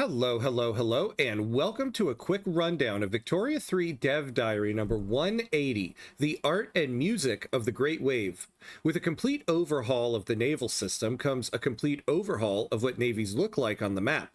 Hello, hello, hello, and welcome to a quick rundown of Victoria 3 Dev Diary number 180, The Art and Music of the Great Wave. With a complete overhaul of the naval system comes a complete overhaul of what navies look like on the map.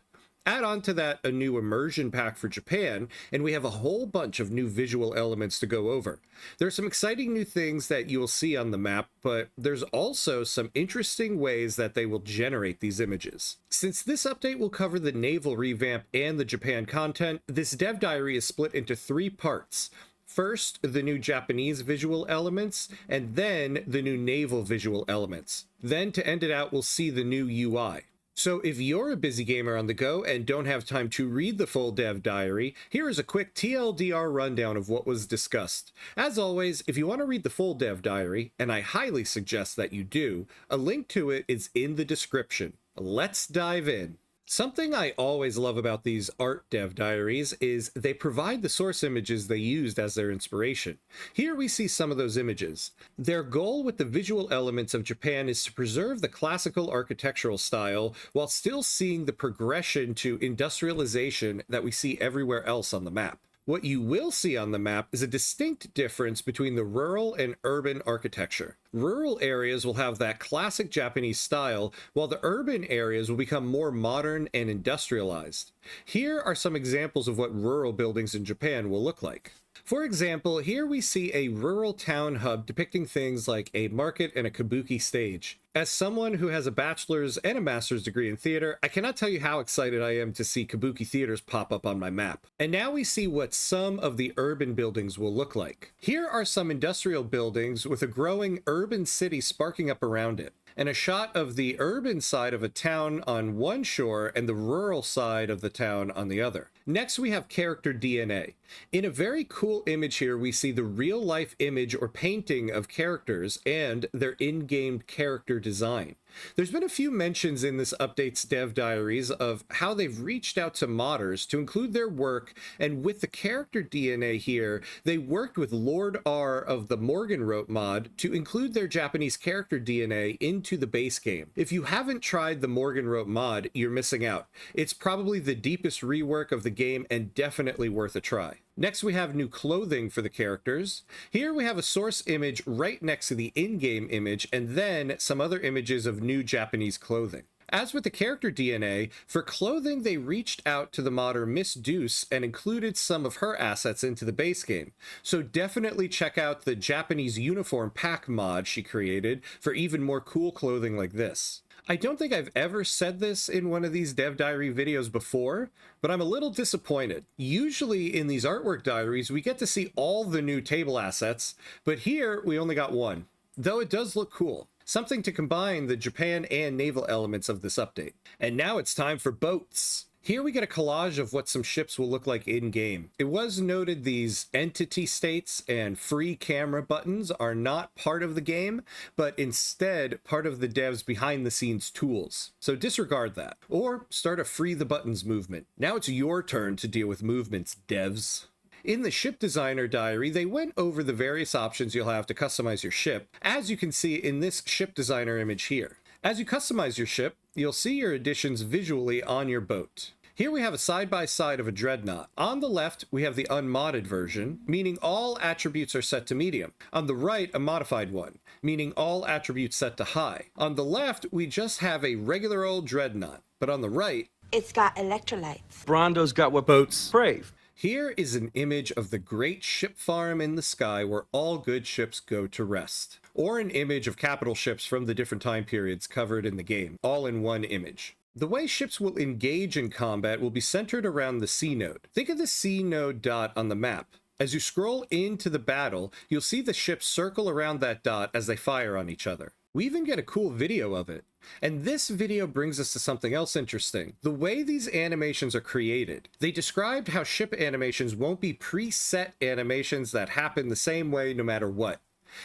Add on to that a new immersion pack for Japan, and we have a whole bunch of new visual elements to go over. There are some exciting new things that you will see on the map, but there's also some interesting ways that they will generate these images. Since this update will cover the naval revamp and the Japan content, this dev diary is split into 3 parts. First, the new Japanese visual elements, and then the new naval visual elements. Then, to end it out, we'll see the new UI. So if you're a busy gamer on the go and don't have time to read the full dev diary, here is a quick TLDR rundown of what was discussed. As always, if you want to read the full dev diary, and I highly suggest that you do, a link to it is in the description. Let's dive in. Something I always love about these art dev diaries is they provide the source images they used as their inspiration. Here we see some of those images. Their goal with the visual elements of Japan is to preserve the classical architectural style while still seeing the progression to industrialization that we see everywhere else on the map. What you will see on the map is a distinct difference between the rural and urban architecture. Rural areas will have that classic Japanese style, while the urban areas will become more modern and industrialized. Here are some examples of what rural buildings in Japan will look like. For example, here we see a rural town hub depicting things like a market and a kabuki stage. As someone who has a bachelor's and a master's degree in theater, I cannot tell you how excited I am to see kabuki theaters pop up on my map. And now we see what some of the urban buildings will look like. Here are some industrial buildings with a growing urban city sparking up around it, and a shot of the urban side of a town on one shore and the rural side of the town on the other. Next, we have character DNA. In a very cool image here, we see the real-life image or painting of characters and their in-game character design. There's been a few mentions in this update's dev diaries of how they've reached out to modders to include their work, and with the character DNA here, they worked with Lord R of the Morgenrote mod to include their Japanese character DNA into the base game. If you haven't tried the Morgenrote mod, you're missing out. It's probably the deepest rework of the game and definitely worth a try. Next, we have new clothing for the characters. Here we have a source image right next to the in-game image, and then some other images of new Japanese clothing. As with the character DNA, for clothing they reached out to the modder Miss Deuce and included some of her assets into the base game. So definitely check out the Japanese uniform pack mod she created for even more cool clothing like this. I don't think I've ever said this in one of these dev diary videos before, but I'm a little disappointed. Usually in these artwork diaries, we get to see all the new table assets, but here we only got one, though it does look cool. Something to combine the Japan and naval elements of this update. And now it's time for boats. Here we get a collage of what some ships will look like in-game. It was noted these entity states and free camera buttons are not part of the game, but instead part of the dev's behind-the-scenes tools. So disregard that, or start a free the buttons movement. Now it's your turn to deal with movements, devs. In the ship designer diary, they went over the various options you'll have to customize your ship, as you can see in this ship designer image here. As you customize your ship, you'll see your additions visually on your boat. Here we have a side-by-side of a dreadnought. On the left, we have the unmodded version, meaning all attributes are set to medium. On the right, a modified one, meaning all attributes set to high. On the left, we just have a regular old dreadnought, but on the right, it's got electrolytes. Brondo's got what boats crave. Here is an image of the great ship farm in the sky where all good ships go to rest. Or an image of capital ships from the different time periods covered in the game, all in one image. The way ships will engage in combat will be centered around the C node. Think of the C node dot on the map. As you scroll into the battle, you'll see the ships circle around that dot as they fire on each other. We even get a cool video of it. And this video brings us to something else interesting. The way these animations are created. They described how ship animations won't be preset animations that happen the same way no matter what.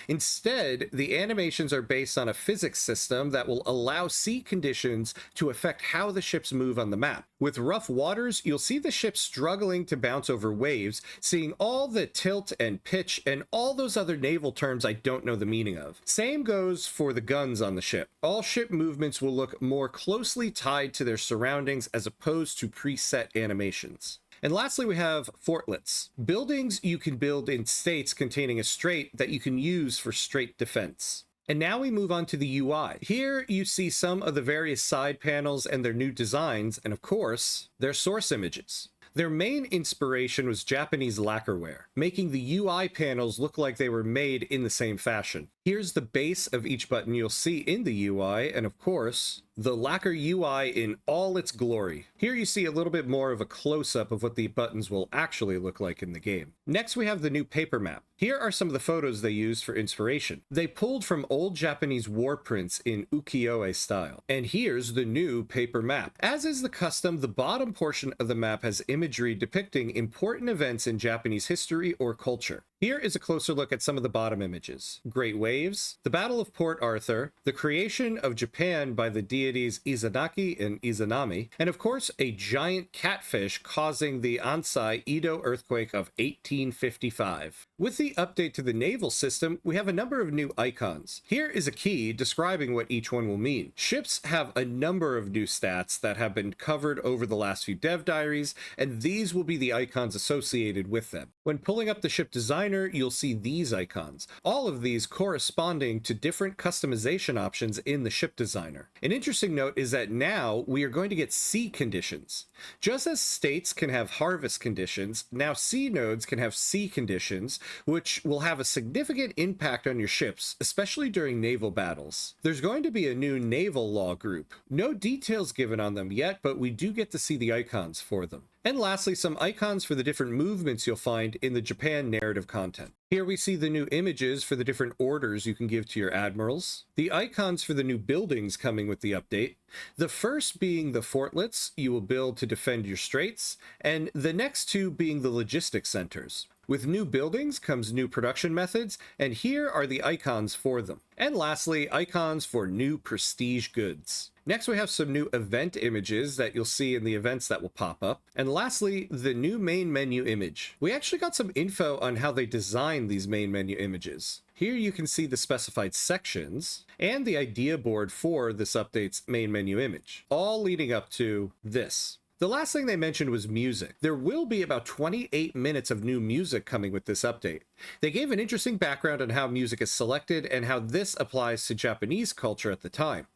Instead, the animations are based on a physics system that will allow sea conditions to affect how the ships move on the map. With rough waters, you'll see the ship struggling to bounce over waves, seeing all the tilt and pitch and all those other naval terms I don't know the meaning of. Same goes for the guns on the ship. All ship movements will look more closely tied to their surroundings as opposed to preset animations. And lastly, we have fortlets, buildings you can build in states containing a strait that you can use for strait defense. And now we move on to the UI. Here you see some of the various side panels and their new designs, and of course, their source images. Their main inspiration was Japanese lacquerware, making the UI panels look like they were made in the same fashion. Here's the base of each button you'll see in the UI, and of course, the lacquer UI in all its glory. Here you see a little bit more of a close-up of what the buttons will actually look like in the game. Next, we have the new paper map. Here are some of the photos they used for inspiration. They pulled from old Japanese war prints in ukiyo-e style. And here's the new paper map. As is the custom, the bottom portion of the map has imagery depicting important events in Japanese history or culture. Here is a closer look at some of the bottom images. Great waves, the Battle of Port Arthur, the creation of Japan by the deities Izanagi and Izanami, and of course a giant catfish causing the Ansai Edo earthquake of 1855. With the update to the naval system, we have a number of new icons. Here is a key describing what each one will mean. Ships have a number of new stats that have been covered over the last few dev diaries, and these will be the icons associated with them. When pulling up the ship designer, you'll see these icons, all of these corresponding to different customization options in the ship designer. An interesting note is that now we are going to get sea conditions. Just as states can have harvest conditions, now sea nodes can have sea conditions, which will have a significant impact on your ships, especially during naval battles. There's going to be a new naval law group. No details given on them yet, but we do get to see the icons for them. And lastly, some icons for the different movements you'll find in the Japan narrative content. Here we see the new images for the different orders you can give to your admirals, the icons for the new buildings coming with the update, the first being the fortlets you will build to defend your straits, and the next two being the logistics centers. With new buildings comes new production methods, and here are the icons for them. And lastly, icons for new prestige goods. Next, we have some new event images that you'll see in the events that will pop up. And lastly, the new main menu image. We actually got some info on how they designed these main menu images. Here you can see the specified sections and the idea board for this update's main menu image, all leading up to this. The last thing they mentioned was music. There will be about 28 minutes of new music coming with this update. They gave an interesting background on how music is selected and how this applies to Japanese culture at the time.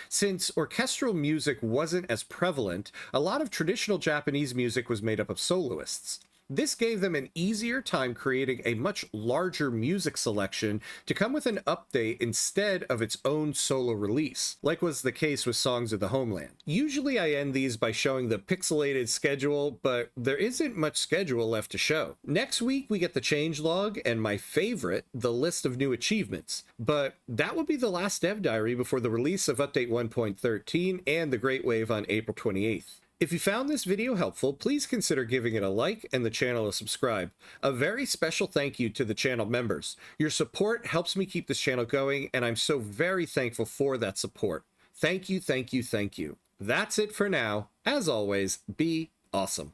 Since orchestral music wasn't as prevalent, a lot of traditional Japanese music was made up of soloists. This gave them an easier time creating a much larger music selection to come with an update instead of its own solo release, like was the case with Songs of the Homeland. Usually I end these by showing the pixelated schedule, but there isn't much schedule left to show. Next week we get the changelog and my favorite, the list of new achievements, but that will be the last dev diary before the release of update 1.13 and the Great Wave on April 28th. If you found this video helpful, please consider giving it a like and the channel a subscribe. A very special thank you to the channel members. Your support helps me keep this channel going, and I'm so very thankful for that support. Thank you, thank you, thank you. That's it for now. As always, be awesome.